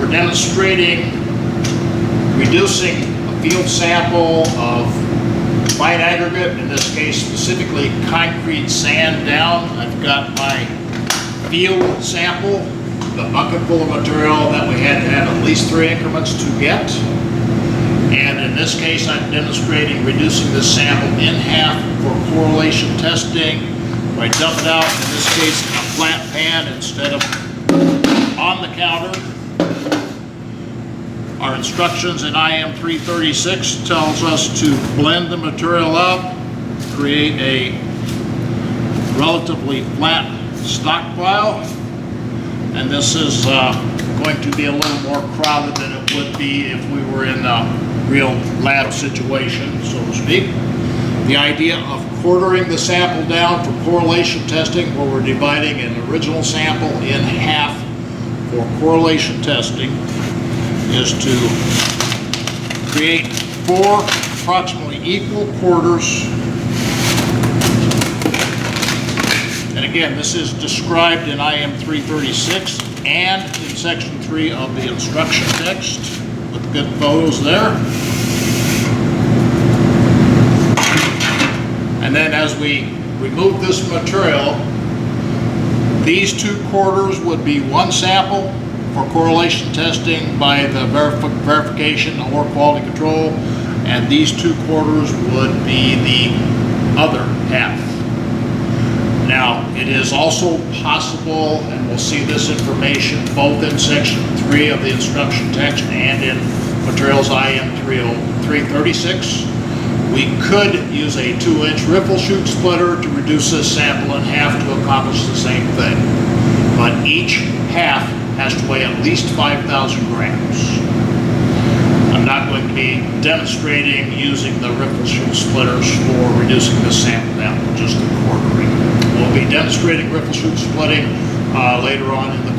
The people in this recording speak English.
we're demonstrating reducing a field sample of fine aggregate, in this case specifically concrete sand down. I've got my field sample, the bucket full of material that we had to have at least 3 increments to get. And in this case, I'm demonstrating reducing this sample in half for correlation testing. I dump it out, in this case, in a flat pan instead of on the counter. Our instructions in IM 336 tells us to blend the material up, create a relatively flat stockpile, and this is going to be a little more crowded than it would be if we were in a real lab situation, so to speak. The idea of quartering the sample down for correlation testing, where we're dividing an original sample in half for correlation testing, is to create 4 approximately equal quarters. And again, this is described in IM 336 and in section 3 of the instruction text with good photos there. And then as we remove this material, these 2 quarters would be 1 sample for correlation testing by the verification or quality control, and these 2 quarters would be the other half. Now, it is also possible, and we'll see this information both in section 3 of the instruction text and in materials IM 336, we could use a 2-inch riffle chute splitter to reduce this sample in half to accomplish the same thing. But each half has to weigh at least 5,000 grams. I'm not going to be demonstrating using the riffle chute splitters for reducing this sample down, just the quartering. We'll be demonstrating riffle chute splitting later on in the